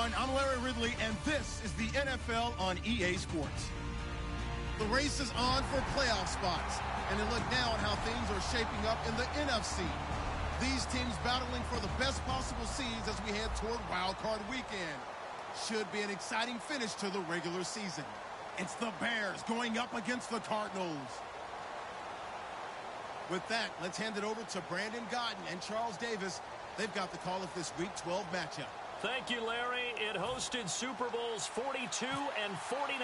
everyone. I'm Larry Ridley, and this is the NFL on EA Sports. The race is on for playoff spots, and a look now at how things are shaping up in the NFC. These teams battling for the best possible seeds as we head toward Wild Card Weekend. Should be an exciting finish to the regular season. It's the Bears going up against the Cardinals. With that, let's hand it over to Brandon Godden and Charles Davis. They've got the call of this Week 12 matchup. Thank you, Larry. It hosted Super Bowls 42 and 49.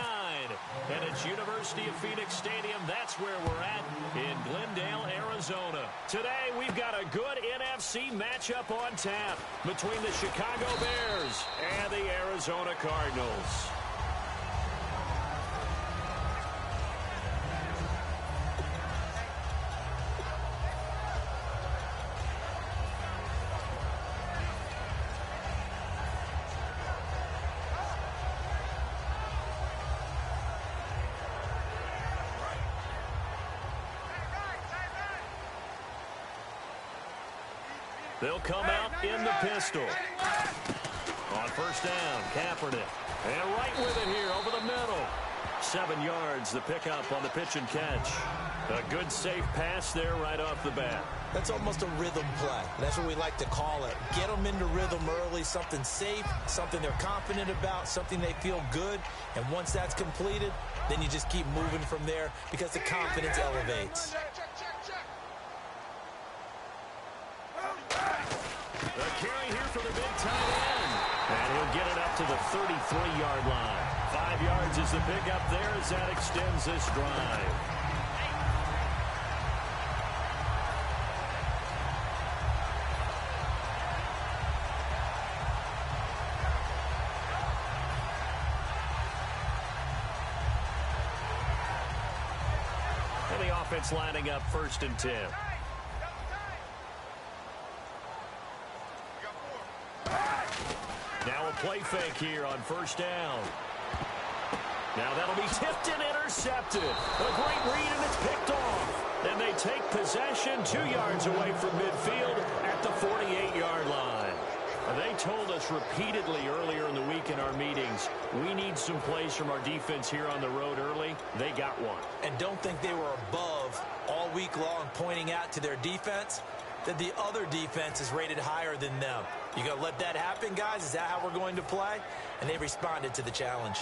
And it's University of Phoenix Stadium. That's where we're at in Glendale, Arizona. Today, we've got a good NFC matchup on tap between the Chicago Bears and the Arizona Cardinals. They'll come out in the pistol. On first down, Kaepernick. And right with it here over the middle. 7 yards, the pickup on the pitch and catch. A good, safe pass there right off the bat. That's almost a rhythm play. That's what we like to call it. Get them into rhythm early, something safe, something they're confident about, something they feel good. And once that's completed, then you just keep moving from there because the confidence elevates. A carry here for the big tight end. And he'll get it up to the 33-yard line. 5 yards is the pickup there as that extends this drive. And the offense lining up 1st and 10. Now a play fake here on first down. Now that'll be tipped and intercepted. A great read, and it's picked off. And they take possession 2 yards away from midfield at the 48-yard line. They told us repeatedly earlier in the week in our meetings, we need some plays from our defense here on the road early. They got one. And don't think they were above all week long pointing out to their defense that the other defense is rated higher than them. You gonna let that happen, guys? Is that how we're going to play? And they responded to the challenge.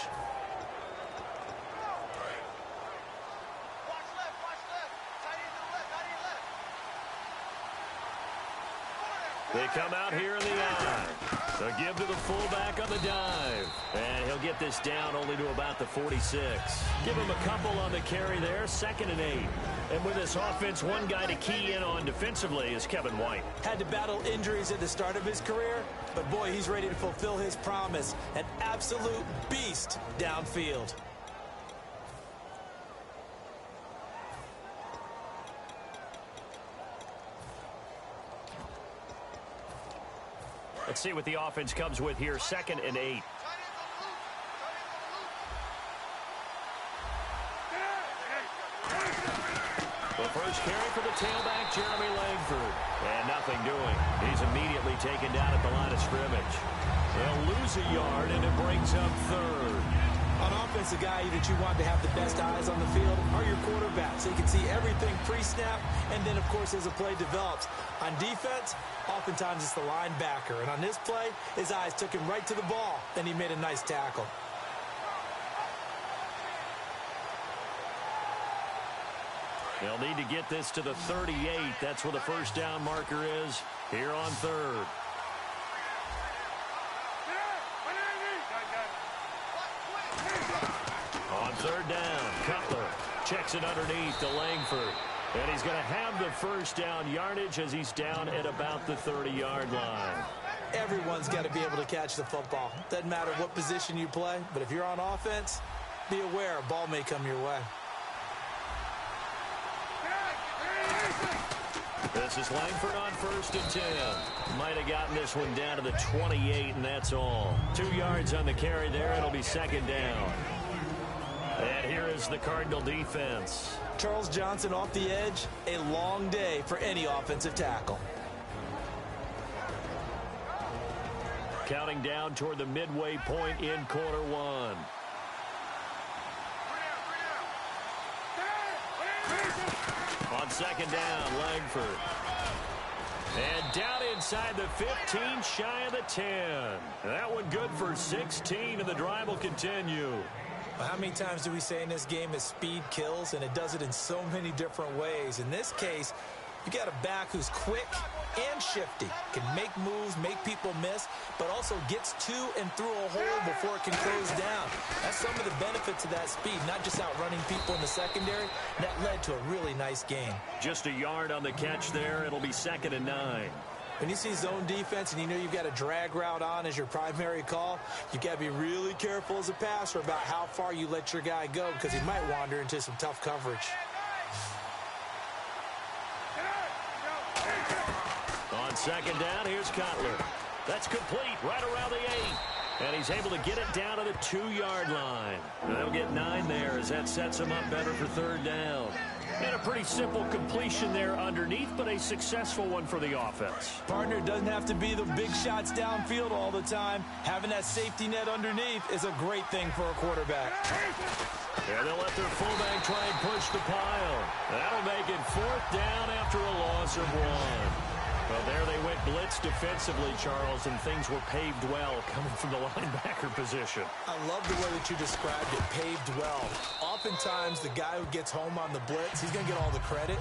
They come out here in the eye. They'll give to the fullback on the dive. And he'll get this down only to about the 46. Give him a couple on the carry there, 2nd and 8. And with this offense, one guy to key in on defensively is Kevin White. Had to battle injuries at the start of his career, but boy, he's ready to fulfill his promise. An absolute beast downfield. Let's see what the offense comes with here, 2nd and 8. The first carry for the tailback, Jeremy Langford. And nothing doing. He's immediately taken down at the line of scrimmage. They'll lose a yard, and it brings up 3rd. On offense, the guy that you want to have the best eyes on the field are your quarterbacks. So you can see everything pre-snap, and then, of course, as the play develops. On defense, oftentimes it's the linebacker. And on this play, his eyes took him right to the ball, and he made a nice tackle. They'll need to get this to the 38. That's where the first down marker is here on 3rd. On 3rd down, Cutler checks it underneath to Langford. And he's going to have the first down yardage as he's down at about the 30-yard line. Everyone's got to be able to catch the football. Doesn't matter what position you play, but if you're on offense, be aware a ball may come your way. This is Langford on 1st and 10. Might have gotten this one down to the 28, and that's all. 2 yards on the carry there. It'll be 2nd down. And here is the Cardinal defense. Charles Johnson off the edge. A long day for any offensive tackle. Counting down toward the midway point in quarter one. On second down, Langford. And down inside the 15, shy of the 10. That one good for 16, and the drive will continue. Well, how many times do we say in this game that speed kills, and it does it in so many different ways? In this case, you got a back who's quick and shifty, can make moves, make people miss, but also gets to and through a hole before it can close down. That's some of the benefits of that speed, not just outrunning people in the secondary. That led to a really nice game. Just a yard on the catch there. It'll be 2nd and 9. When you see zone defense and you know you've got a drag route on as your primary call, you've got to be really careful as a passer about how far you let your guy go because he might wander into some tough coverage. On second down, here's Cutler. That's complete right around the 8. And he's able to get it down to the 2-yard line. And they'll get 9 there as that sets him up better for 3rd down. And a pretty simple completion there underneath, but a successful one for the offense. Partner, doesn't have to be the big shots downfield all the time. Having that safety net underneath is a great thing for a quarterback. And they'll let their fullback try and push the pile. That'll make it 4th down after a loss of 1. Well, there they went blitz defensively, Charles, and things were paved well coming from the linebacker position. I love the way that you described it, paved well. Oftentimes, the guy who gets home on the blitz, he's going to get all the credit,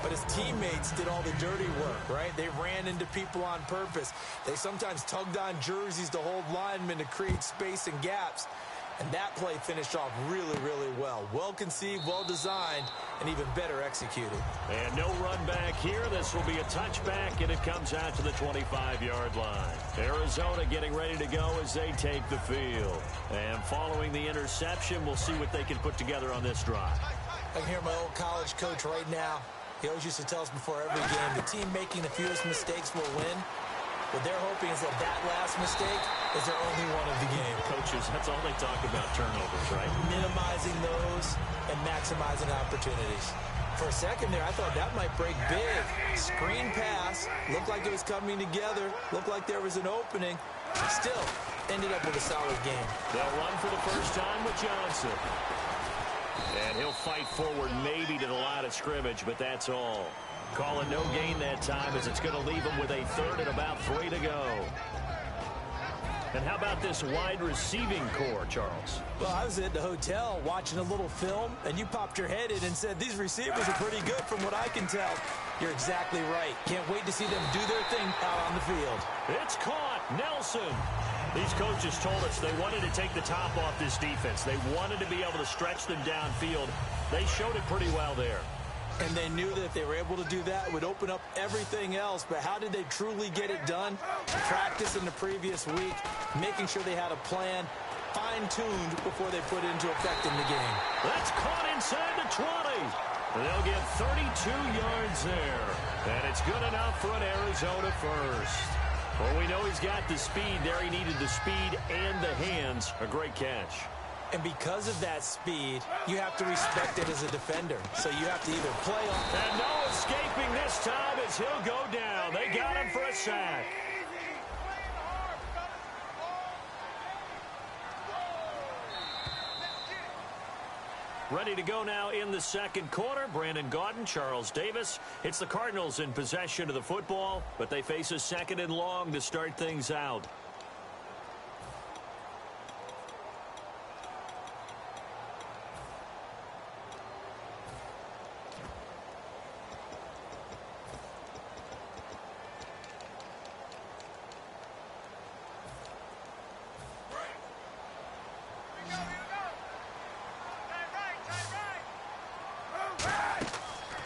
but his teammates did all the dirty work, right? They ran into people on purpose. They sometimes tugged on jerseys to hold linemen to create space and gaps. And that play finished off really, really well. Well conceived, well designed, and even better executed. And no run back here. This will be a touchback, and it comes out to the 25-yard line. Arizona getting ready to go as they take the field. And following the interception, we'll see what they can put together on this drive. I can hear my old college coach right now. He always used to tell us before every game, the team making the fewest mistakes will win. What they're hoping is that last mistake is their only one of the game. Coaches, that's all they talk about, turnovers, right? Minimizing those and maximizing opportunities. For a second there, I thought that might break big. Screen pass, looked like it was coming together, looked like there was an opening. Still, ended up with a solid game. They'll run for the first time with Johnson. And he'll fight forward maybe to the line of scrimmage, but that's all. Calling no gain that time as it's going to leave him with a 3rd and about 3 to go. And how about this wide receiving core, Charles? Well, I was at the hotel watching a little film, and you popped your head in and said, these receivers are pretty good from what I can tell. You're exactly right. Can't wait to see them do their thing out on the field. It's caught. Nelson. These coaches told us they wanted to take the top off this defense. They wanted to be able to stretch them downfield. They showed it pretty well there. And they knew that if they were able to do that, it would open up everything else. But how did they truly get it done? Practice in the previous week, making sure they had a plan, fine-tuned before they put it into effect in the game. That's caught inside the 20. They'll get 32 yards there. And it's good enough for an Arizona first. Well, we know he's got the speed there. He needed the speed and the hands. A great catch. And because of that speed, you have to respect it as a defender. So you have to either play on... And no escaping this time as he'll go down. They got him for a sack. Ready to go now in the second quarter. Brandon Gaudin, Charles Davis. It's the Cardinals in possession of the football, but they face a 2nd and long to start things out.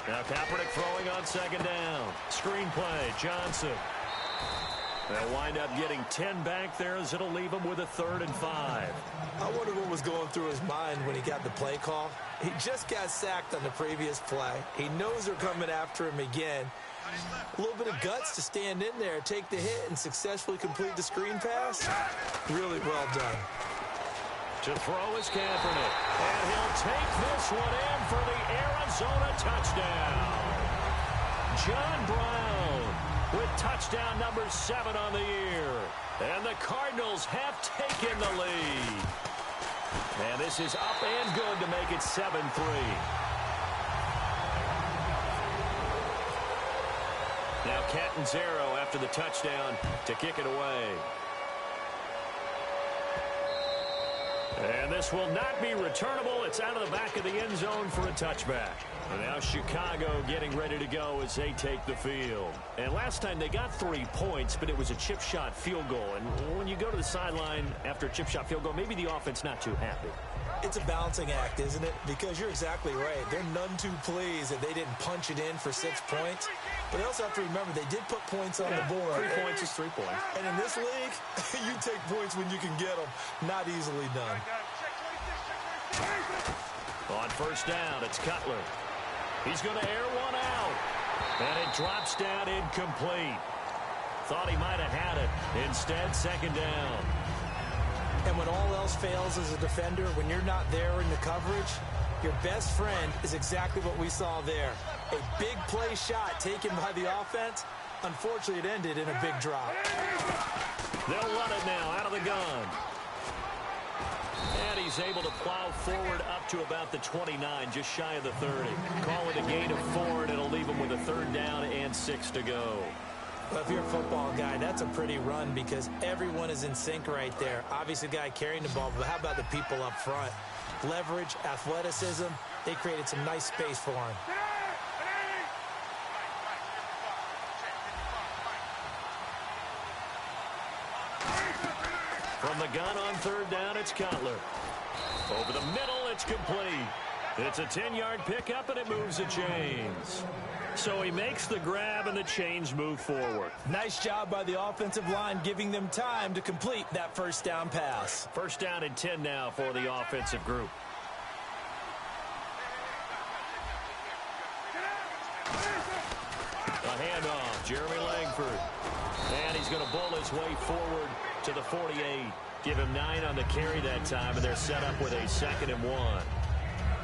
Now Kaepernick throwing on 2nd down. Screen play, Johnson. They'll wind up getting 10 back there as it'll leave him with a 3rd and 5. I wonder what was going through his mind when he got the play call. He just got sacked on the previous play. He knows they're coming after him again. A little bit of guts to stand in there, take the hit, and successfully complete the screen pass. Really well done. To throw is Kaepernick. And he'll take this one in for the Arizona touchdown. John Brown. with touchdown number 7 on the year. And the Cardinals have taken the lead. And this is up and good to make it 7-3. Now Catanzaro after the touchdown to kick it away. And this will not be returnable. It's out of the back of the end zone for a touchback. And now Chicago getting ready to go as they take the field. And last time they got 3 points, but it was a chip shot field goal. And when you go to the sideline after a chip shot field goal, maybe the offense not too happy. It's a balancing act, isn't it? Because you're exactly right. They're none too pleased that they didn't punch it in for 6 points. But they also have to remember they did put points on the board. 3 points is 3 points. And in this league, you take points when you can get them. Not easily done. On first down, it's Cutler. He's going to air one out. And it drops down incomplete. Thought he might have had it. Instead, second down. And when all else fails as a defender, when you're not there in the coverage, your best friend is exactly what we saw there. A big play shot taken by the offense. Unfortunately, it ended in a big drop. They'll run it now out of the gun. And he's able to plow forward up to about the 29, just shy of the 30. Call it a gain of 4, and it'll leave him with a third down and 6 to go. Well, if you're a football guy, that's a pretty run because everyone is in sync right there. Obviously, the guy carrying the ball, but how about the people up front? Leverage, athleticism, they created some nice space for him. From the gun on third down, it's Cutler. Over the middle, it's complete. It's a 10-yard pickup, and it moves the chains. So he makes the grab, and the chains move forward. Nice job by the offensive line, giving them time to complete that first down pass. First down and 10 now for the offensive group. A handoff, Jeremy Langford. And he's going to bull his way forward to the 48. Give him 9 on the carry that time, and they're set up with a 2nd and 1.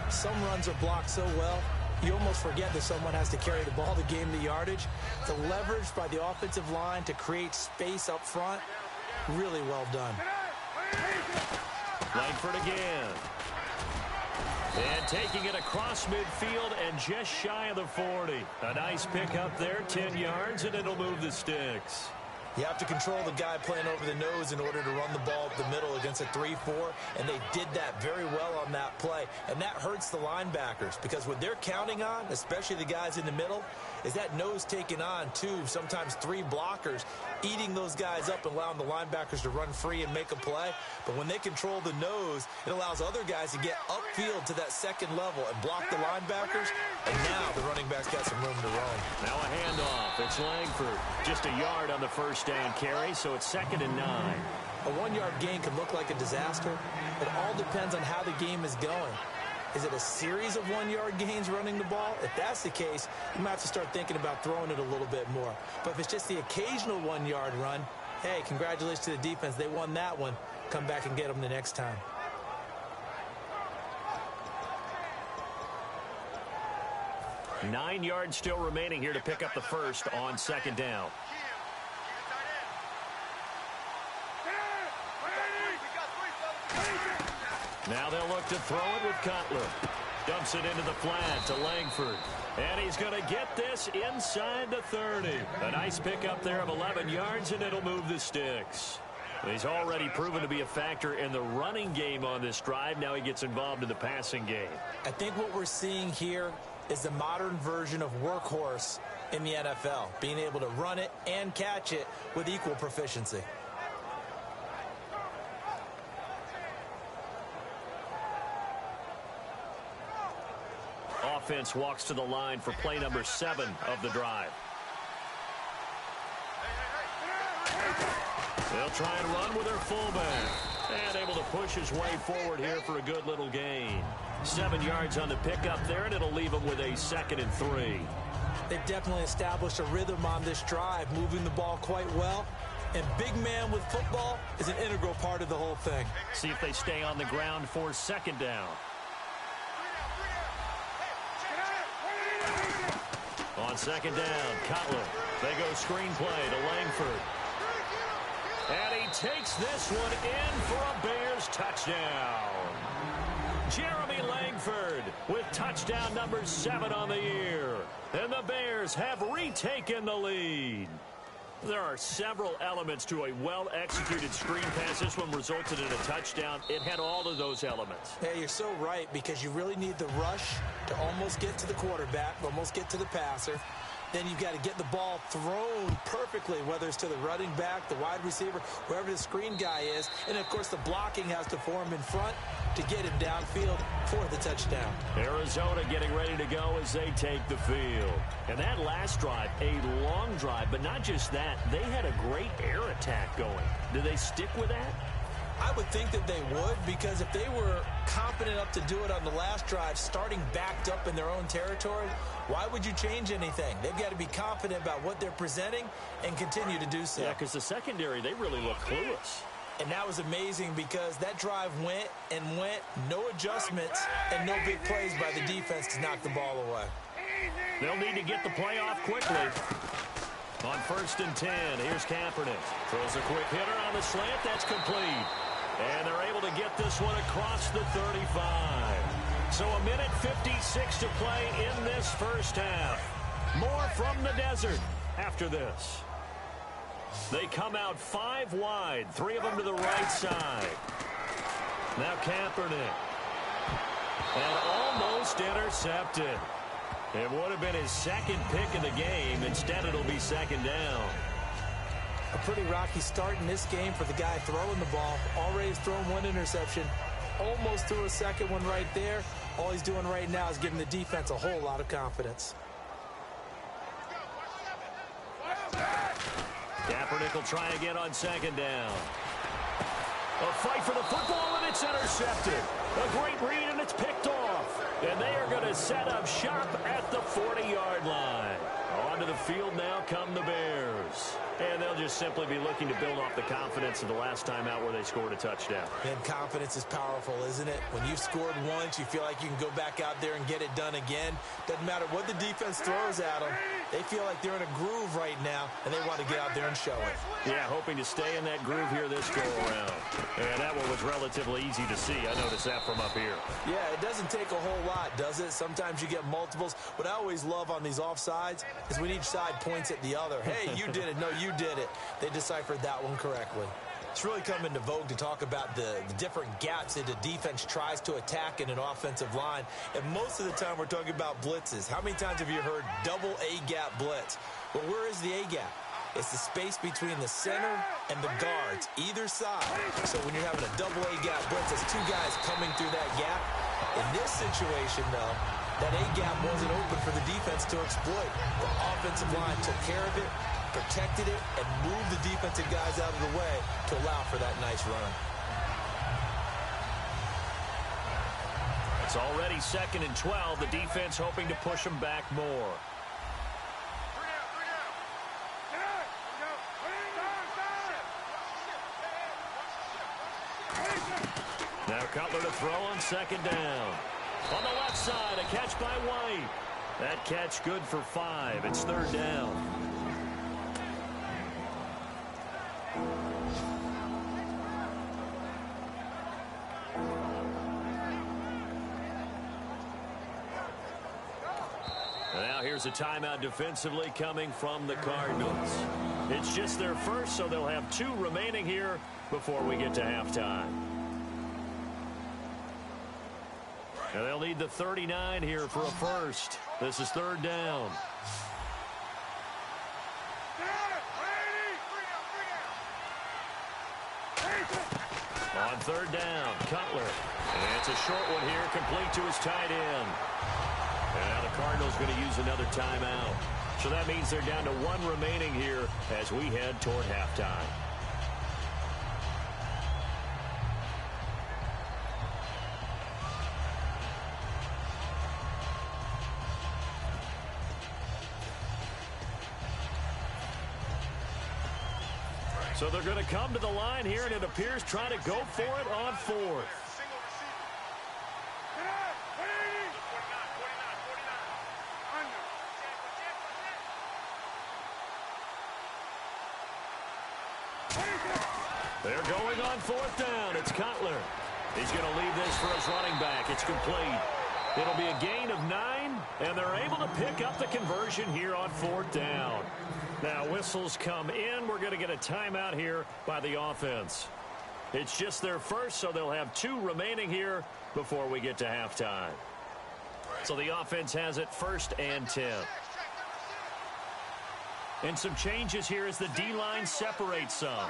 Some runs are blocked so well, you almost forget that someone has to carry the ball to gain the yardage. The leverage by the offensive line to create space up front, really well done. Langford again. And taking it across midfield and just shy of the 40. A nice pickup there, 10 yards, and it'll move the sticks. You have to control the guy playing over the nose in order to run the ball up the middle against a 3-4, and they did that very well on that play. And that hurts the linebackers because what they're counting on, especially the guys in the middle, is that nose taking on 2, sometimes 3 blockers, eating those guys up and allowing the linebackers to run free and make a play. But when they control the nose, it allows other guys to get upfield to that second level and block the linebackers. And now the running backs got some room to roam. Now a handoff. It's Langford. Just a yard on the first down carry, so it's 2nd and 9. A 1-yard gain can look like a disaster. It all depends on how the game is going. Is it a series of 1-yard gains running the ball? If that's the case, you might have to start thinking about throwing it a little bit more. But if it's just the occasional 1-yard run, hey, congratulations to the defense. They won that one. Come back and get them the next time. Nine yards still remaining here to pick up the first on 2nd down. Now they'll look to throw it with Cutler. Dumps it into the flat to Langford. And he's going to get this inside the 30. A nice pickup there of 11 yards, and it'll move the sticks. He's already proven to be a factor in the running game on this drive. Now he gets involved in the passing game. I think what we're seeing here is the modern version of workhorse in the NFL, being able to run it and catch it with equal proficiency. Offense walks to the line for play number 7 of the drive. They'll try and run with their fullback. And able to push his way forward here for a good little gain. 7 yards on the pickup there, and it'll leave him with a 2nd and 3. They've definitely established a rhythm on this drive, moving the ball quite well. And big man with football is an integral part of the whole thing. See if they stay on the ground for 2nd down. On 2nd down, Cutler. They go screenplay to Langford. And he takes this one in for a Bears touchdown. Jeremy Langford with touchdown number 7 on the year. And the Bears have retaken the lead. There are several elements to a well-executed screen pass. This one resulted in a touchdown. It had all of those elements. Yeah, you're so right, because you really need the rush to almost get to the quarterback, almost get to the passer. Then you've got to get the ball thrown perfectly, whether it's to the running back, the wide receiver, wherever the screen guy is. And, of course, the blocking has to form in front to get him downfield for the touchdown. Arizona getting ready to go as they take the field. And that last drive, a long drive, but not just that. They had a great air attack going. Do they stick with that? I would think that they would, because if they were confident enough to do it on the last drive, starting backed up in their own territory, why would you change anything? They've got to be confident about what they're presenting and continue to do so. Yeah, because the secondary, they really look clueless. And that was amazing, because that drive went and went, no adjustments, and no big plays by the defense to knock the ball away. They'll need to get the play off quickly. On 1st and 10, here's Kaepernick. Throws a quick hitter on the slant. That's complete. And they're able to get this one across the 35. So a minute 56 to play in this first half. More from the desert after this. They come out 5 wide, 3 of them to the right side. Now Kaepernick. And almost intercepted. It would have been his second pick of the game. Instead, it'll be 2nd down. A pretty rocky start in this game for the guy throwing the ball. Already has thrown 1 interception. Almost threw a second one right there. All he's doing right now is giving the defense a whole lot of confidence. Kaepernick will try again on 2nd down. A fight for the football, and it's intercepted. A great read, and it's picked off. And they are going to set up shop at the 40-yard line. Onto the field now come the Bears. And they'll just simply be looking to build off the confidence of the last time out where they scored a touchdown. And confidence is powerful, isn't it? When you've scored once, you feel like you can go back out there and get it done again. Doesn't matter what the defense throws at them. They feel like they're in a groove right now, and they want to get out there and show it. Yeah, hoping to stay in that groove here this go-around. And that one was relatively easy to see. I noticed that from up here. Yeah, it doesn't take a whole lot, does it? Sometimes you get multiples. What I always love on these offsides is when each side points at the other. Hey, you did it. No, you did it. They deciphered that one correctly. It's really come into vogue to talk about the different gaps that a defense tries to attack in an offensive line. And most of the time we're talking about blitzes. How many times have you heard double A-gap blitz? Well, where is the A-gap? It's the space between the center and the guards, either side. So when you're having a double A-gap blitz, it's 2 guys coming through that gap. In this situation, though, that A-gap wasn't open for the defense to exploit. The offensive line took care of it, protected it, and moved the defensive guys out of the way to allow for that nice run. It's already 2nd and 12. The defense hoping to push them back more. Now Cutler to throw on 2nd down. On the left side, a catch by White. That catch good for 5. It's 3rd down. And now here's a timeout defensively coming from the Cardinals. It's just their first, so they'll have 2 remaining here before we get to halftime. And they'll need the 39 here for a first. This is 3rd down. On 3rd down, Cutler. And it's a short one here, complete to his tight end. And now the Cardinals going to use another timeout. So that means they're down to 1 remaining here as we head toward halftime. So they're going to come to the line here, and it appears trying to go for it on 4th. They're going on fourth down. It's Cutler. He's going to leave this for his running back. It's complete. It'll be a gain of 9, and they're able to pick up the conversion here on fourth down. Now, whistles come in. We're going to get a timeout here by the offense. It's just their first, so they'll have 2 remaining here before we get to halftime. So the offense has it 1st and 10. And some changes here as the D-line separates some.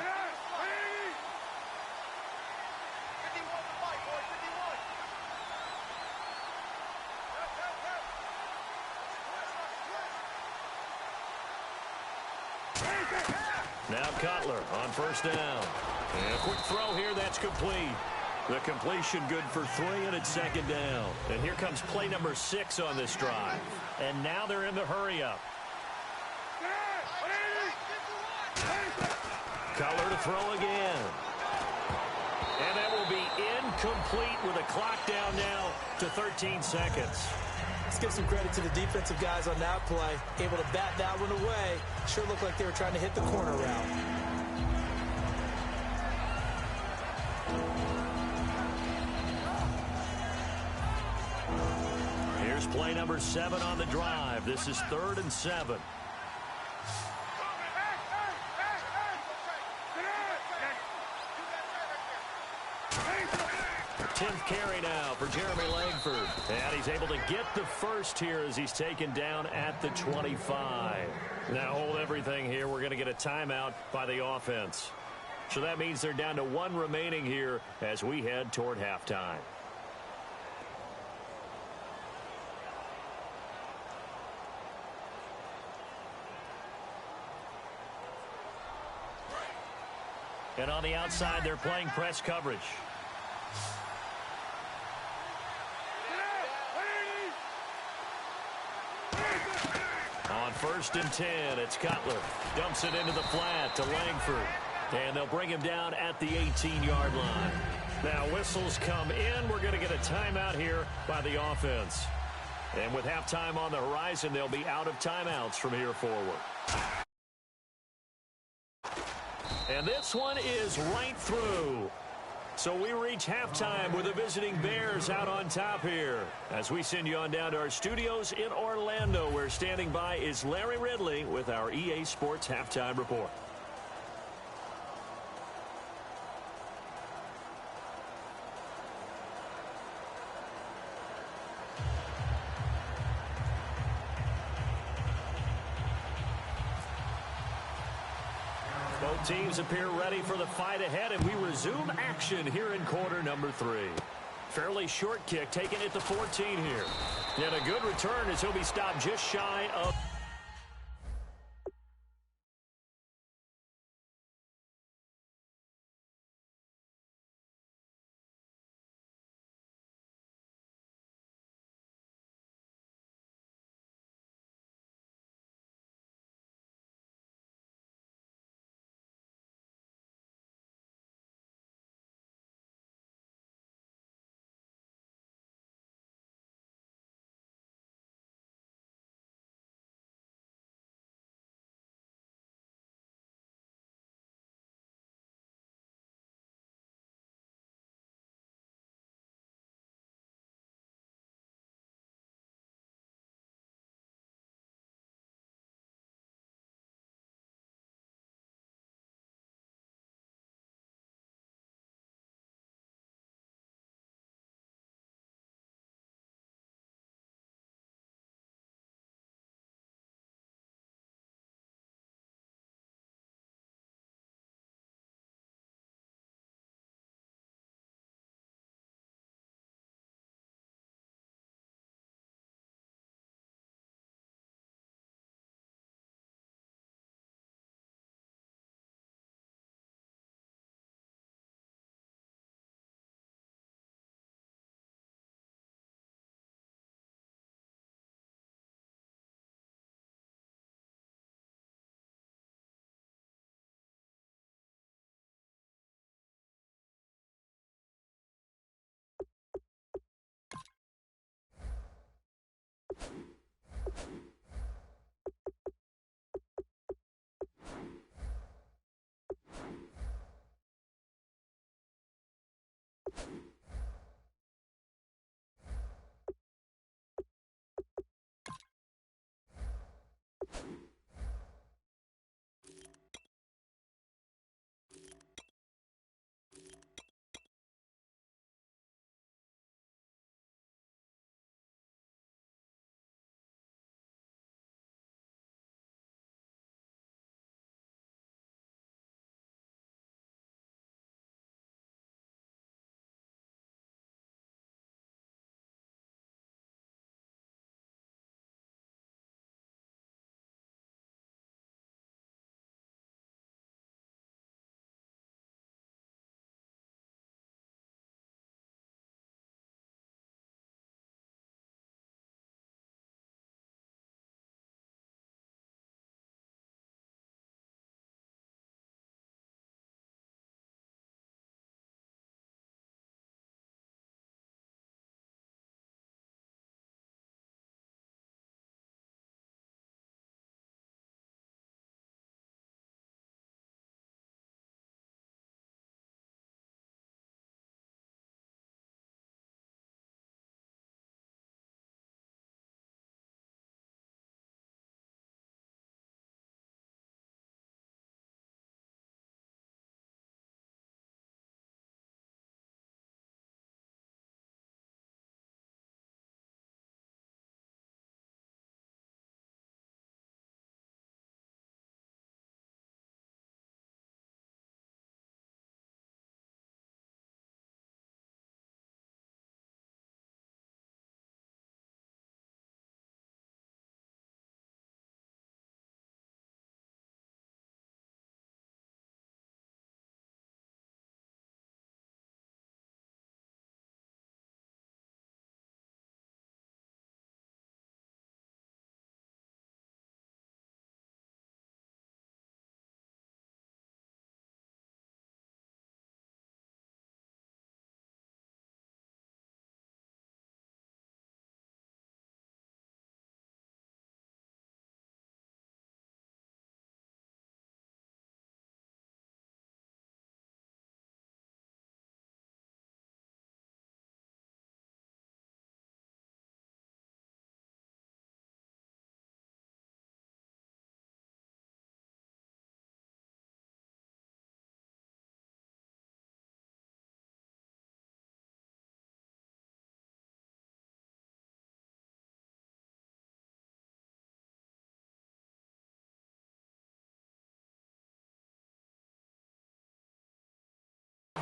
Now Cutler on first down. And a quick throw here, that's complete. The completion good for 3, and it's 2nd down. And here comes play number 6 on this drive. And now they're in the hurry-up. Cutler to throw again. And that will be incomplete with a clock down now to 13 seconds. Let's give some credit to the defensive guys on that play. Able to bat that one away. Sure looked like they were trying to hit the corner route. Here's play number 7 on the drive. This is 3rd and 7. 10th carry now for Jeremy Langford. And he's able to get the first here as he's taken down at the 25. Now hold everything here. We're going to get a timeout by the offense. So that means they're down to 1 remaining here as we head toward halftime. And on the outside, they're playing press coverage. On 1st and 10, it's Cutler. Dumps it into the flat to Langford. And they'll bring him down at the 18-yard line. Now whistles come in. We're going to get a timeout here by the offense. And with halftime on the horizon, they'll be out of timeouts from here forward. And this one is right through. So we reach halftime with the visiting Bears out on top here. As we send you on down to our studios in Orlando, where standing by is Larry Ridley with our EA Sports Halftime Report. Both teams appear ready for the fight ahead, and we resume action here in quarter number 3. Fairly short kick taken at the 14 here. And a good return as he'll be stopped just shy of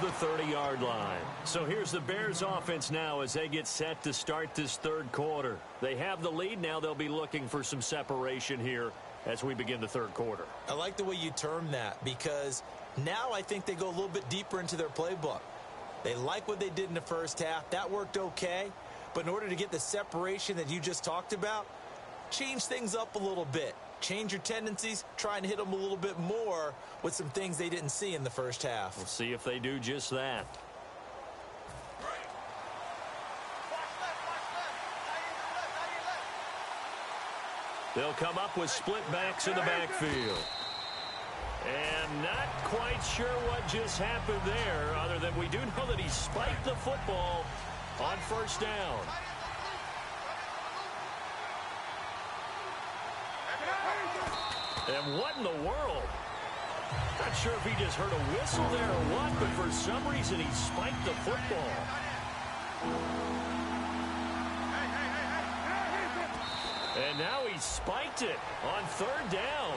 The 30-yard line. So here's the Bears offense now as they get set to start this third quarter. They have the lead. Now they'll be looking for some separation here as we begin the third quarter. I like the way you term that because now I think they go a little bit deeper into their playbook. They like what they did in the first half. That worked okay. But in order to get the separation that you just talked about, change things up a little bit. Change your tendencies, try and hit them a little bit more with some things they didn't see in the first half. We'll see if they do just that. They'll come up with split backs in the backfield. And not quite sure what just happened there, other than we do know that he spiked the football on first down. And what in the world? Not sure if he just heard a whistle there or what, but for some reason he spiked the football. And now he spiked it on third down.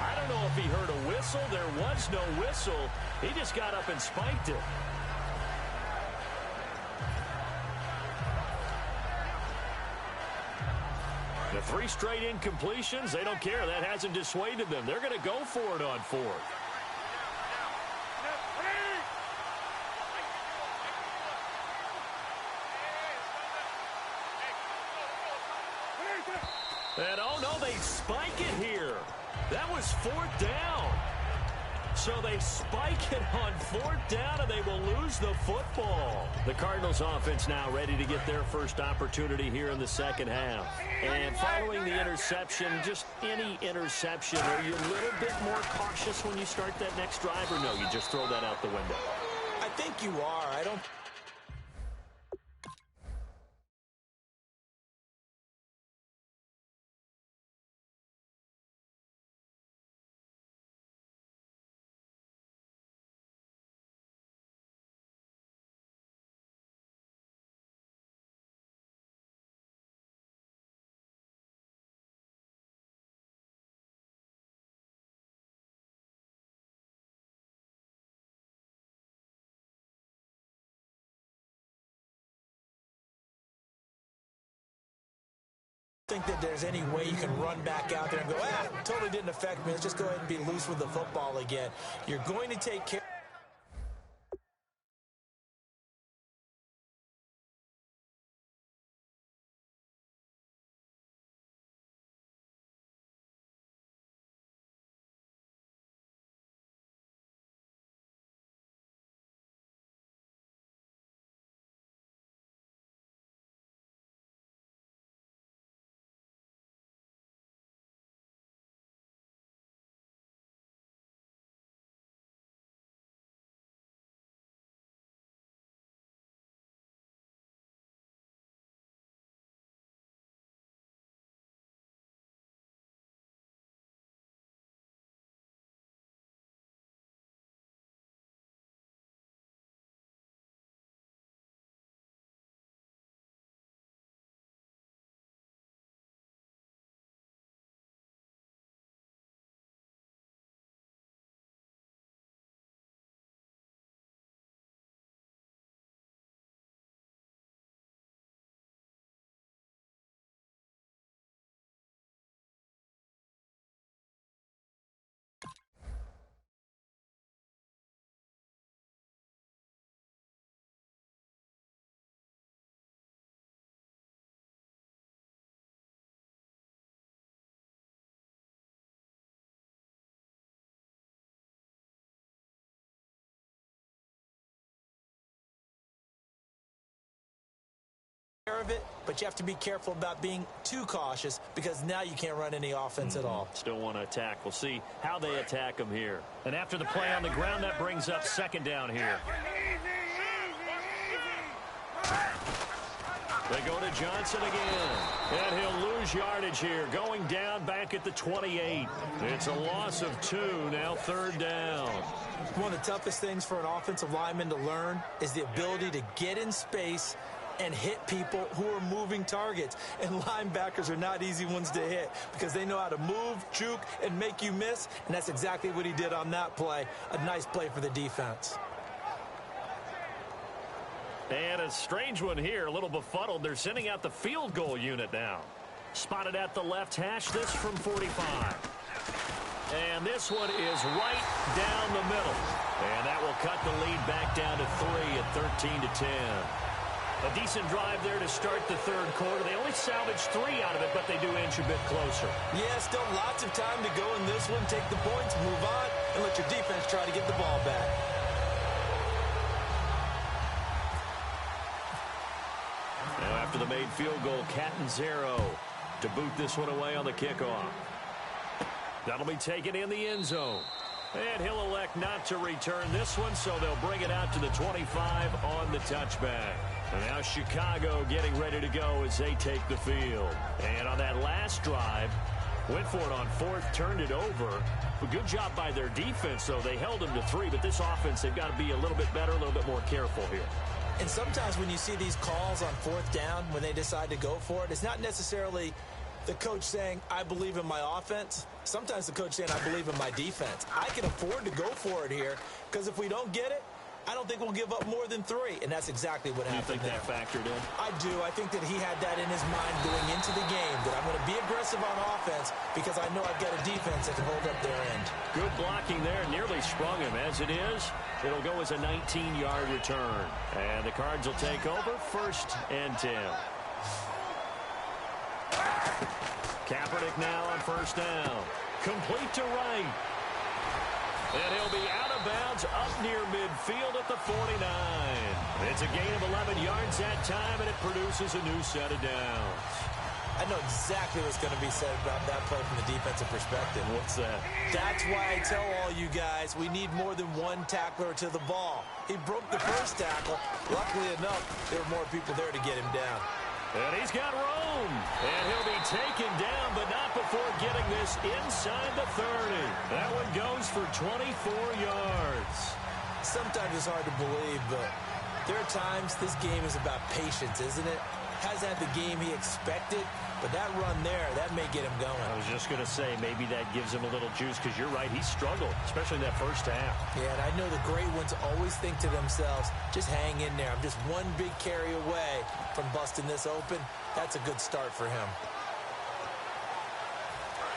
I don't know if he heard a whistle. There was no whistle. He just got up and spiked it. The 3 straight incompletions, they don't care. That hasn't dissuaded them. They're going to go for it on fourth. And oh no, they spike it here. That was fourth down. So they spike it on fourth down, and they will lose the football. The Cardinals offense now ready to get their first opportunity here in the second half. And following the interception, just any interception, are you a little bit more cautious when you start that next drive, or no, you just throw that out the window? I think you are. I don't... think that there's any way you can run back out there and go, totally didn't affect me. Let's just go ahead and be loose with the football again. You're going to take care. Of it, but you have to be careful about being too cautious because now you can't run any offense at all. Still want to attack. We'll see how they attack them here. And after the play on the ground, that brings up second down here. They go to Johnson again, and he'll lose yardage here, going down back at the 28. It's a loss of 2, now third down. One of the toughest things for an offensive lineman to learn is the ability to get in space and hit people who are moving targets. And linebackers are not easy ones to hit because they know how to move, juke, and make you miss. And that's exactly what he did on that play. A nice play for the defense. And a strange one here, a little befuddled. They're sending out the field goal unit now. Spotted at the left hash, this from 45. And this one is right down the middle. And that will cut the lead back down to 3 at 13-10. A decent drive there to start the third quarter. They only salvaged 3 out of it, but they do inch a bit closer. Yeah, still lots of time to go in this one. Take the points, move on, and let your defense try to get the ball back. Now after the made field goal, Catanzaro to boot this one away on the kickoff. That'll be taken in the end zone. And he'll elect not to return this one, so they'll bring it out to the 25 on the touchback. And now Chicago getting ready to go as they take the field. And on that last drive, went for it on fourth, turned it over. A good job by their defense, though. They held them to 3, but this offense, they've got to be a little bit better, a little bit more careful here. And sometimes when you see these calls on fourth down, when they decide to go for it, it's not necessarily the coach saying, I believe in my offense. Sometimes the coach saying, I believe in my defense. I can afford to go for it here because if we don't get it, I don't think we'll give up more than 3. And that's exactly what happened. You think that factored in? I do. I think that he had that in his mind going into the game, that I'm going to be aggressive on offense because I know I've got a defense that can hold up their end. Good blocking there. Nearly sprung him. As it is, it'll go as a 19-yard return. And the Cards will take over 1st and 10. Kaepernick now on 1st down. Complete to Wright. And he'll be out of bounds up near midfield at the 49. It's a gain of 11 yards that time, and it produces a new set of downs. I know exactly what's going to be said about that play from the defensive perspective. What's that? That's why I tell all you guys we need more than one tackler to the ball. He broke the first tackle. Luckily enough, there were more people there to get him down. And he's got room. And he'll be taken down, but not before getting this inside the 30. That one goes for 24 yards. Sometimes it's hard to believe, but there are times this game is about patience, isn't it? Hasn't had the game he expected, but that run there, that may get him going. I was just going to say, maybe that gives him a little juice, because you're right, he struggled, especially in that first half. Yeah, and I know the great ones always think to themselves, just hang in there. I'm just one big carry away from busting this open. That's a good start for him.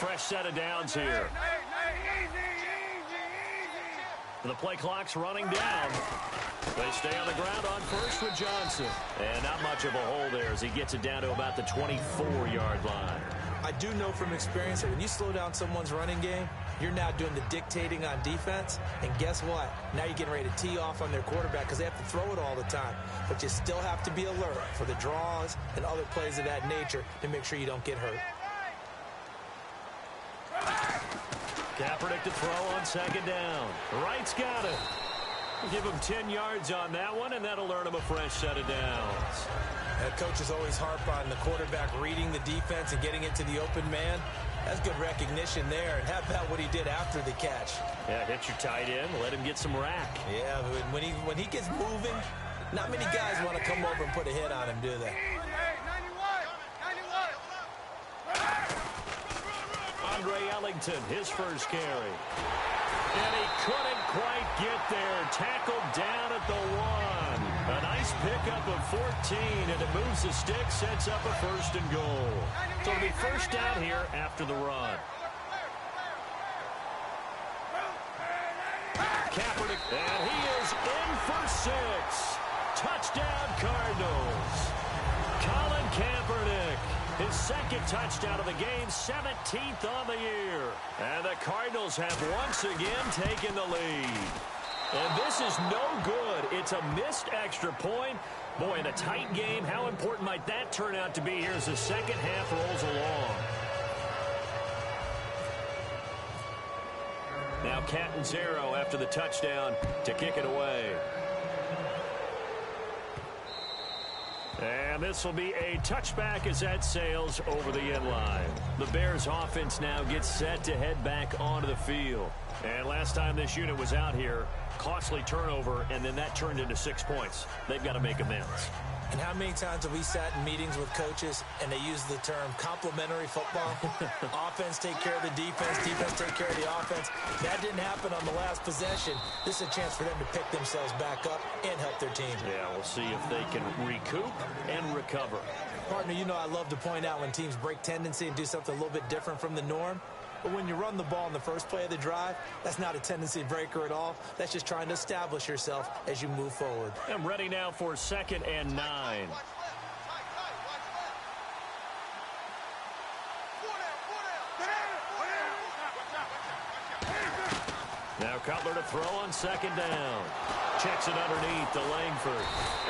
Fresh set of downs here. The play clock's running down. They stay on the ground on first with Johnson. And not much of a hole there as he gets it down to about the 24-yard line. I do know from experience that when you slow down someone's running game, you're now doing the dictating on defense. And guess what? Now you're getting ready to tee off on their quarterback because they have to throw it all the time. But you still have to be alert for the draws and other plays of that nature to make sure you don't get hurt. Kaepernick to throw on 2nd down. Wright's got it. Give him 10 yards on that one, and that'll earn him a fresh set of downs. That coaches always harp on the quarterback reading the defense and getting it to the open man. That's good recognition there. And how about what he did after the catch? Yeah, hit your tight end, let him get some rack. Yeah, when he gets moving, not many guys want to come over and put a hit on him, do they? Andre Ellington, his first carry. And he couldn't quite get there. Tackled down at the 1. A nice pickup of 14, and it moves the stick, sets up a 1st and goal. So it'll be 1st down here after the run. Kaepernick, and he is in for 6. Touchdown, Cardinals. Colin Kaepernick. His 2nd touchdown of the game, 17th on the year. And the Cardinals have once again taken the lead. And this is no good. It's a missed extra point. Boy, in a tight game, how important might that turn out to be here as the second half rolls along? Now Catanzaro after the touchdown to kick it away. And this will be a touchback as that sails over the end line. The Bears offense now gets set to head back onto the field. And last time this unit was out here, costly turnover, and then that turned into 6 points. They've got to make amends. And how many times have we sat in meetings with coaches and they use the term complementary football? Offense take care of the defense, defense take care of the offense. That didn't happen on the last possession. This is a chance for them to pick themselves back up and help their team. Yeah, we'll see if they can recoup and recover. Partner, you know I love to point out when teams break tendency and do something a little bit different from the norm. But when you run the ball in the first play of the drive, that's not a tendency breaker at all. That's just trying to establish yourself as you move forward. I'm ready now for 2nd and 9. Now Cutler to throw on 2nd down. Checks it underneath to Langford.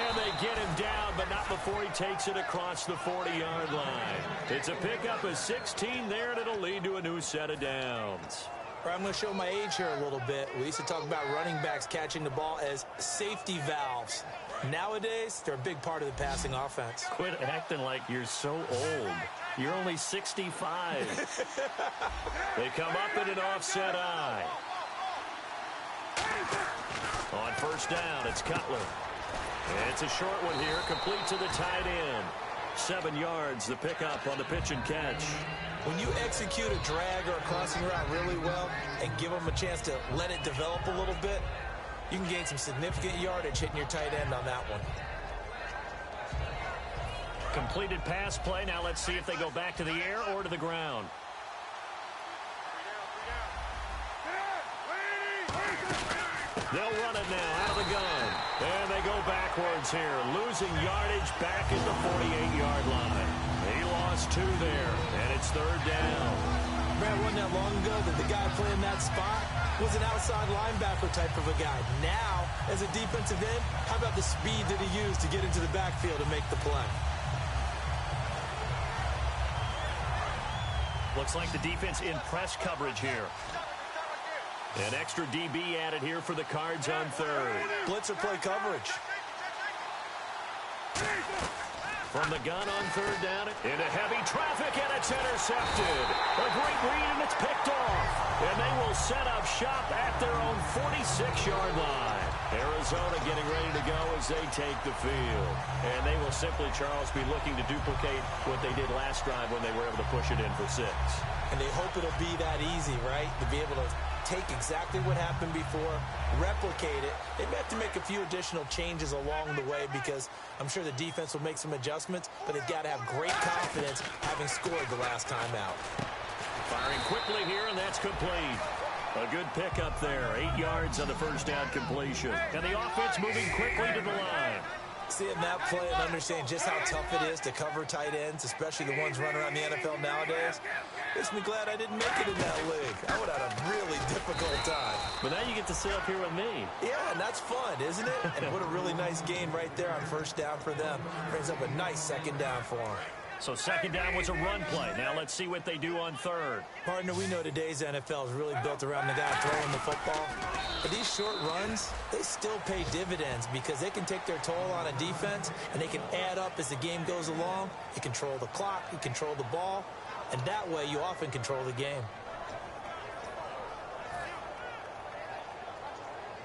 And they get him down, but not before he takes it across the 40-yard line. It's a pickup of 16 there, and it'll lead to a new set of downs. I'm going to show my age here a little bit. We used to talk about running backs catching the ball as safety valves. Nowadays, they're a big part of the passing offense. Quit acting like you're so old. You're only 65. They come up in an offset eye. On 1st down, it's Cutler. And it's a short one here, complete to the tight end. 7 yards, the pickup on the pitch and catch. When you execute a drag or a crossing route really well and give them a chance to let it develop a little bit, you can gain some significant yardage hitting your tight end on that one. Completed pass play. Now let's see if they go back to the air or to the ground. They'll run it now out of the gun. And they go backwards here, losing yardage back at the 48-yard line. He lost 2 there, and it's 3rd down. Brad, wasn't that long ago that the guy playing that spot was an outside linebacker type of a guy. Now, as a defensive end, how about the speed that he used to get into the backfield and make the play? Looks like the defense in press coverage here. An extra DB added here for the Cards on 3rd. Blitzer play coverage. From the gun on 3rd down, into heavy traffic, and it's intercepted. A great read, and it's picked off. And they will set up shop at their own 46-yard line. Arizona getting ready to go as they take the field. And they will simply, Charles, be looking to duplicate what they did last drive when they were able to push it in for 6. And they hope it'll be that easy, right? To be able to take exactly what happened before, replicate it. They may have to make a few additional changes along the way because I'm sure the defense will make some adjustments, but they've got to have great confidence having scored the last time out. Firing quickly here, and that's complete. A good pickup there. 8 yards on the 1st down completion. And the offense moving quickly to the line. Seeing that play and understanding just how tough it is to cover tight ends, especially the ones running around the NFL nowadays, makes me glad I didn't make it in that league. I would have had a really difficult time. But now you get to sit up here with me. Yeah, and that's fun, isn't it? And what a really nice gain right there on 1st down for them. Brings up a nice 2nd down for them. So 2nd down was a run play. Now let's see what they do on 3rd. Partner, we know today's NFL is really built around the guy throwing the football. But these short runs, they still pay dividends because they can take their toll on a defense and they can add up as the game goes along. You control the clock, you control the ball, and that way you often control the game.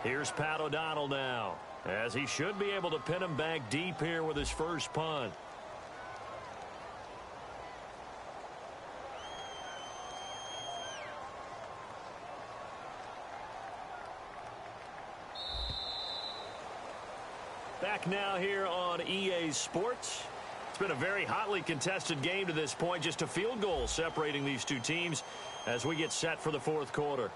Here's Pat O'Donnell now, as he should be able to pin him back deep here with his first punt. Back now here on EA Sports. It's been a very hotly contested game to this point. Just a field goal separating these two teams as we get set for the 4th quarter.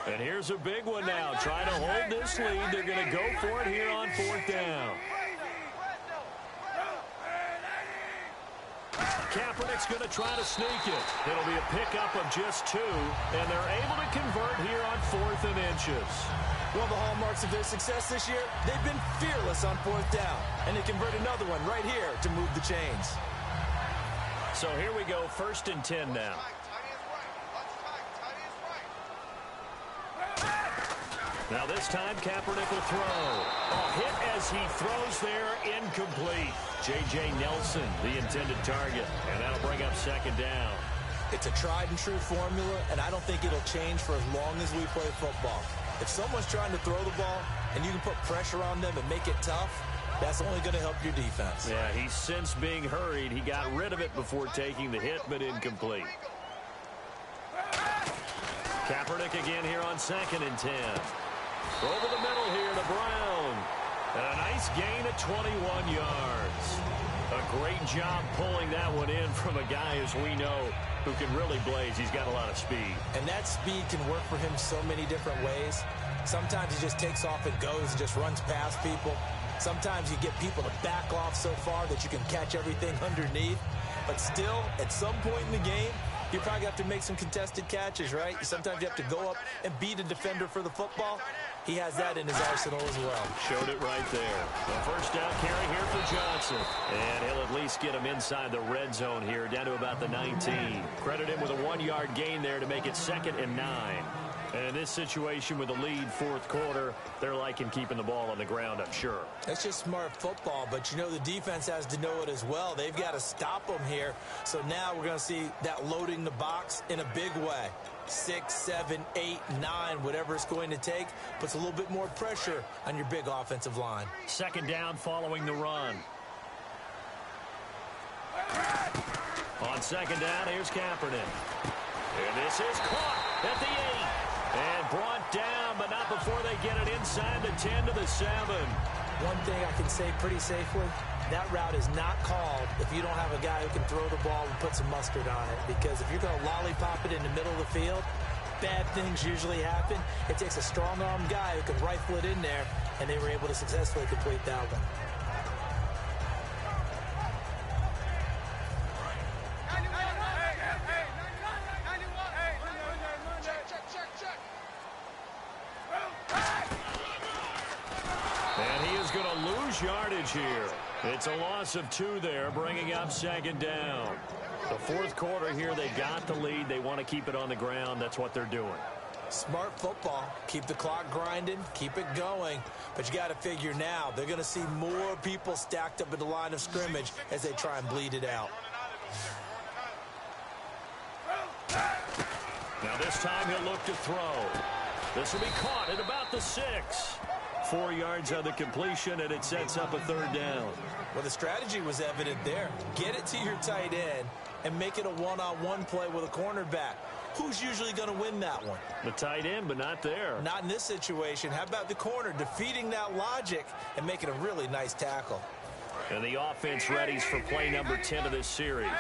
And here's a big one now. Trying to hold this lead. They're going to go for it here on 4th down. Kaepernick's going to try to sneak it. It'll be a pickup of just 2, and they're able to convert here on 4th and inches. One of the hallmarks of their success this year, they've been fearless on 4th down, and they convert another one right here to move the chains. So here we go, 1st and 10 now. Now this time, Kaepernick will throw. A hit as he throws there, incomplete. J.J. Nelson, the intended target, and that'll bring up 2nd down. It's a tried-and-true formula, and I don't think it'll change for as long as we play football. If someone's trying to throw the ball and you can put pressure on them and make it tough, that's only going to help your defense. Yeah, he's since being hurried. He got rid of it before taking the hit, but incomplete. Kaepernick again here on 2nd and 10. Over the middle here to Brown. And a nice gain of 21 yards. A great job pulling that one in from a guy, as we know, who can really blaze. He's got a lot of speed. And that speed can work for him so many different ways. Sometimes he just takes off and goes and just runs past people. Sometimes you get people to back off so far that you can catch everything underneath. But still, at some point in the game, you probably have to make some contested catches, right? Sometimes you have to go up and beat a defender for the football. He has that in his arsenal as well. Showed it right there. The 1st down carry here for Johnson. And he'll at least get him inside the red zone here, down to about the 19. Credit him with a 1-yard gain there to make it 2nd and 9. And in this situation with the lead 4th quarter, they're liking keeping the ball on the ground, I'm sure. That's just smart football, but you know the defense has to know it as well. They've got to stop them here. So now we're going to see that loading the box in a big way. 6, 7, 8, 9, whatever it's going to take, puts a little bit more pressure on your big offensive line. 2nd down following the run. On 2nd down, here's Kaepernick. And this is caught at the 8. And brought down, but not before they get it inside the 10 to the 7. One thing I can say pretty safely, that route is not called if you don't have a guy who can throw the ball and put some mustard on it. Because if you're going to lollipop it in the middle of the field, bad things usually happen. It takes a strong-armed guy who can rifle it in there, and they were able to successfully complete that one. Yardage here. It's a loss of 2 there, bringing up 2nd down. The 4th quarter here, they got the lead. They want to keep it on the ground. That's what they're doing. Smart football. Keep the clock grinding. Keep it going. But you got to figure now, they're going to see more people stacked up at the line of scrimmage as they try and bleed it out. Now this time he'll look to throw. This will be caught at about the 6. 4 yards on the completion, and it sets up a 3rd down. Well, the strategy was evident there. Get it to your tight end and make it a one-on-one play with a cornerback. Who's usually going to win that one? The tight end, but not there. Not in this situation. How about the corner defeating that logic and making a really nice tackle? And the offense readies for play number 10 of this series.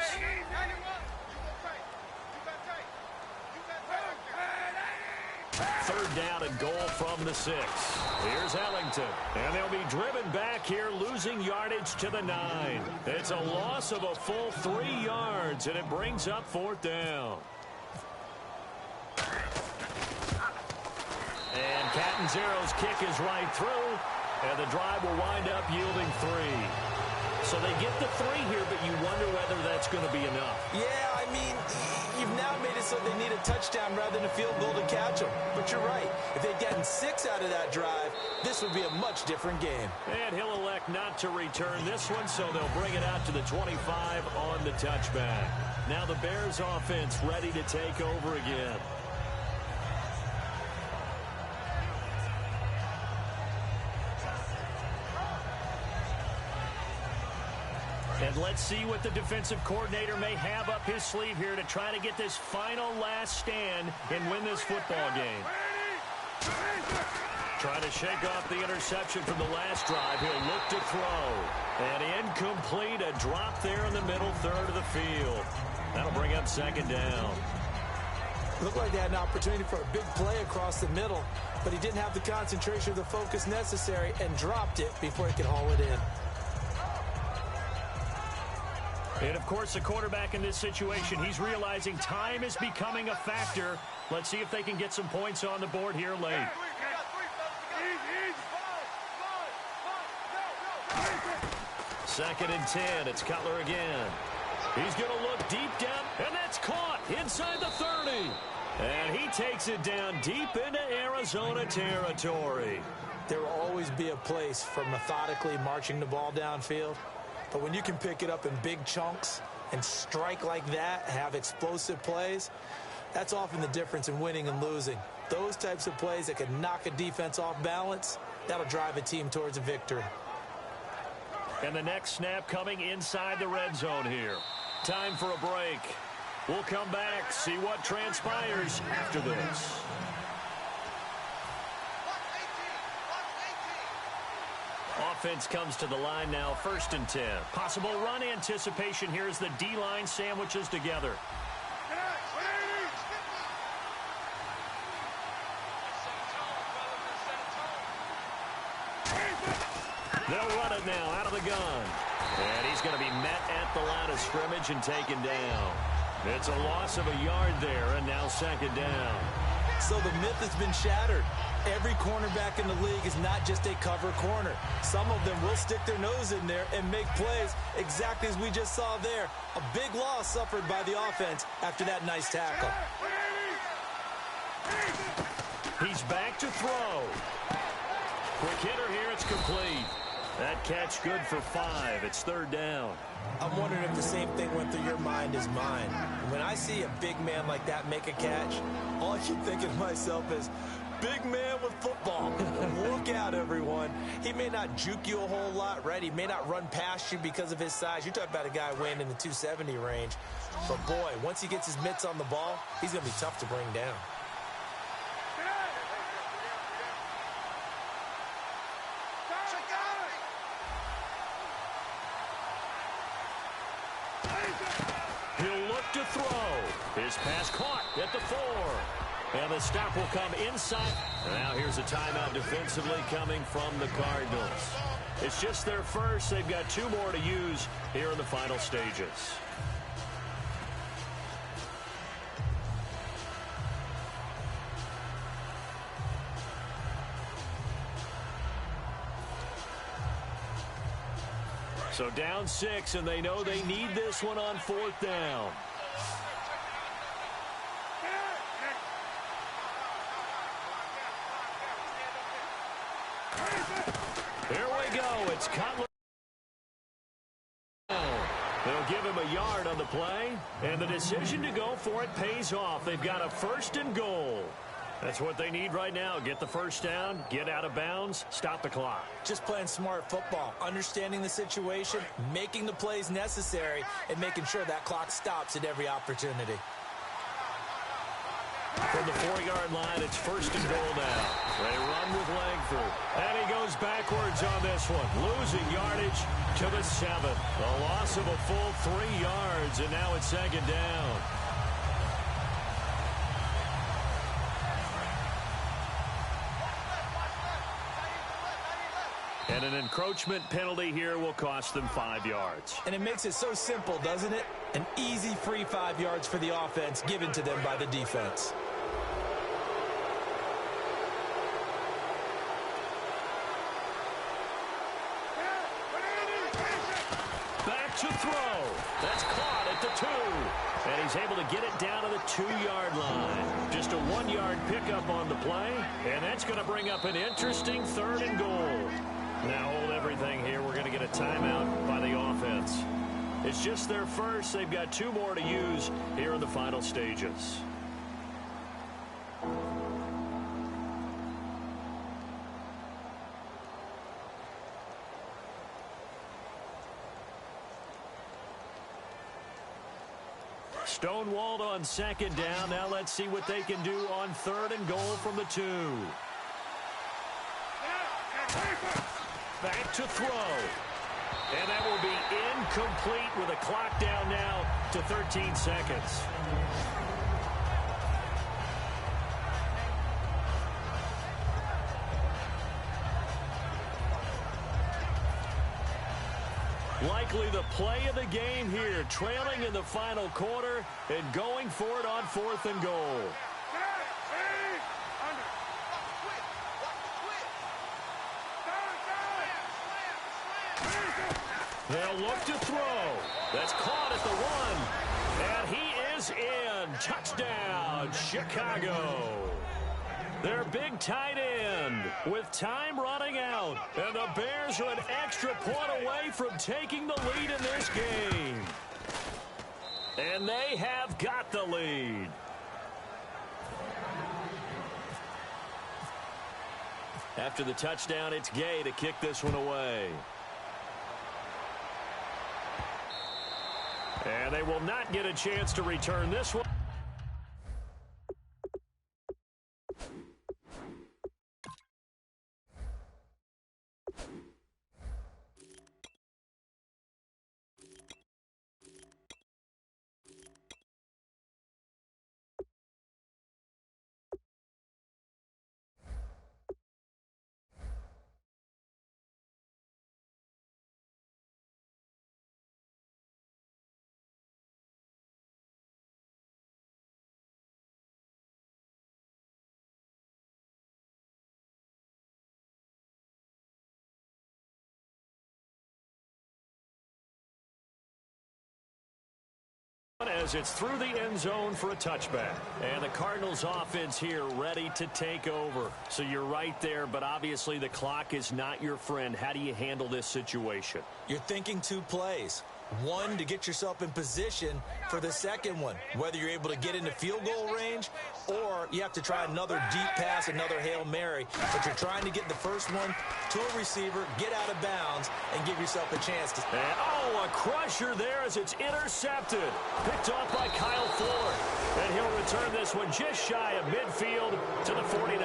3rd down and goal from the 6. Here's Ellington. And they'll be driven back here, losing yardage to the 9. It's a loss of a full 3 yards, and it brings up 4th down. And Catanzero's kick is right through, and the drive will wind up yielding 3. So they get the 3 here, but you wonder whether that's going to be enough. Yeah, I mean, you've now made it so they need a touchdown rather than a field goal to catch them. But you're right. If they'd gotten 6 out of that drive, this would be a much different game. And he'll elect not to return this one, so they'll bring it out to the 25 on the touchback. Now the Bears offense ready to take over again. And let's see what the defensive coordinator may have up his sleeve here to try to get this final last stand and win this football game. Trying to shake off the interception from the last drive. He'll look to throw. And incomplete, a drop there in the middle third of the field. That'll bring up 2nd down. Looked like they had an opportunity for a big play across the middle, but he didn't have the concentration or the focus necessary and dropped it before he could haul it in. And, of course, the quarterback in this situation, he's realizing time is becoming a factor. Let's see if they can get some points on the board here late. Second and 10. It's Cutler again. He's going to look deep down, and that's caught inside the 30. And he takes it down deep into Arizona territory. There will always be a place for methodically marching the ball downfield. But when you can pick it up in big chunks and strike like that, have explosive plays, that's often the difference in winning and losing. Those types of plays that can knock a defense off balance, that'll drive a team towards a victory. And the next snap coming inside the red zone here. Time for a break. We'll come back, see what transpires after this. Offense comes to the line now, 1st and 10. Possible run anticipation here as the D-line sandwiches together. They'll run it now out of the gun. And he's going to be met at the line of scrimmage and taken down. It's a loss of a yard there, and now 2nd down. So the myth has been shattered. Every cornerback in the league is not just a cover corner. Some of them will stick their nose in there and make plays exactly as we just saw there. A big loss suffered by the offense after that nice tackle. He's back to throw. Quick hitter here, it's complete. That catch good for 5. It's 3rd down. I'm wondering if the same thing went through your mind as mine. When I see a big man like that make a catch, all I keep thinking to myself is, big man with football. Look out, everyone. He may not juke you a whole lot, right? He may not run past you because of his size. You're talking about a guy weighing in the 270 range. But, boy, once he gets his mitts on the ball, he's going to be tough to bring down. He'll look to throw. His pass caught at the 4. And the stop will come inside. Now here's a timeout defensively coming from the Cardinals. It's just their first. They've got 2 more to use here in the final stages. So down 6, and they know they need this one on 4th down. Here we go. It's Cutler. They'll give him a yard on the play, and the decision to go for it pays off. They've got a 1st and goal. That's what they need right now. Get the 1st down, get out of bounds, stop the clock. Just playing smart football, understanding the situation, making the plays necessary, and making sure that clock stops at every opportunity. From the 4-yard line, it's 1st and goal now. They run with Langford. And he goes backwards on this one. Losing yardage to the 7. A loss of a full 3 yards, and now it's 2nd down. And an encroachment penalty here will cost them 5 yards. And it makes it so simple, doesn't it? An easy free 5 yards for the offense given to them by the defense. Back to throw. That's caught at the 2. And he's able to get it down to the 2-yard line. Just a 1-yard pickup on the play. And that's going to bring up an interesting 3rd and goal. Now hold everything here. We're going to get a timeout by the offense. It's just their first. They've got 2 more to use here in the final stages. Stonewalled on 2nd down. Now let's see what they can do on 3rd and goal from the 2. Back to throw. And that will be incomplete with a clock down now to 13 seconds. Likely the play of the game here, trailing in the final quarter and going for it on 4th and goal. They'll look to throw. That's caught at the 1. And he is in. Touchdown, Chicago. Their big tight end with time running out. And the Bears are an extra point away from taking the lead in this game. And they have got the lead. After the touchdown, it's Gay to kick this one away. And they will not get a chance to return this one. As it's through the end zone for a touchback. And the Cardinals offense here ready to take over. So you're right there, but obviously the clock is not your friend. How do you handle this situation? You're thinking 2 plays. One, to get yourself in position for the second one, whether you're able to get into field goal range or you have to try another deep pass, another Hail Mary. But you're trying to get the first one to a receiver, get out of bounds, and give yourself a chance to. And, a crusher there as it's intercepted. Picked off by Kyle Fuller. And he'll return this one just shy of midfield to the 49.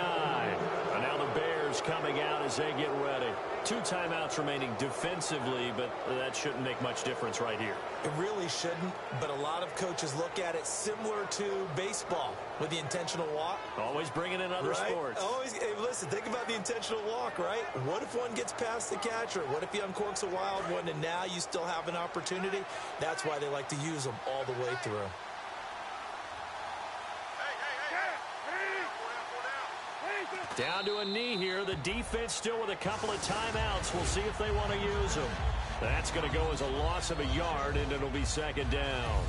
And now the Bears coming out as they get ready. 2 timeouts remaining defensively, but that shouldn't make much difference right here. It really shouldn't, but a lot of coaches look at it similar to baseball with the intentional walk. Always bringing in other sports. Always. Hey, listen, think about the intentional walk, right? What if one gets past the catcher? What if he uncorks a wild one and now you still have an opportunity? That's why they like to use them all the way through. Down to a knee here. The defense still with a couple of timeouts. We'll see if they want to use them. That's going to go as a loss of a yard, and it'll be 2nd down.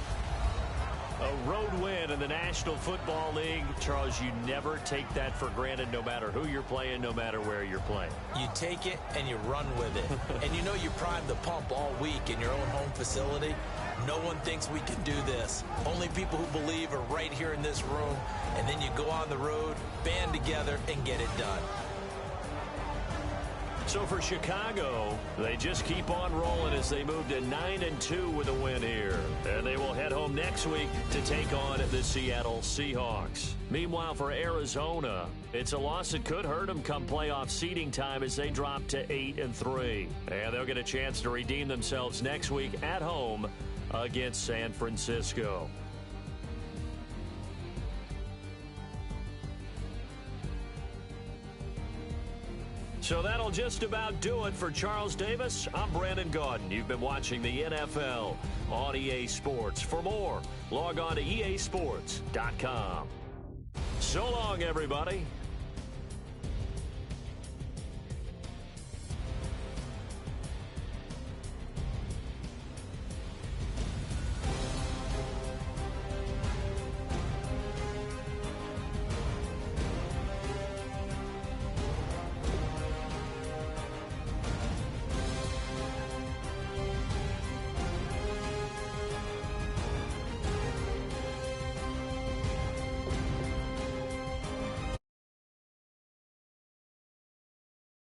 A road win in the National Football League. Charles, you never take that for granted no matter who you're playing, no matter where you're playing. You take it and you run with it. And you know you primed the pump all week in your own home facility. No one thinks we can do this. Only people who believe are right here in this room. And then you go on the road, band together, and get it done. So for Chicago, they just keep on rolling as they move to 9-2 with a win here. And they will head home next week to take on the Seattle Seahawks. Meanwhile, for Arizona, it's a loss that could hurt them come playoff seeding time as they drop to 8-3. And they'll get a chance to redeem themselves next week at home against San Francisco. So that'll just about do it for Charles Davis. I'm Brandon Gaudin. You've been watching the NFL on EA Sports. For more, log on to easports.com. So long, everybody.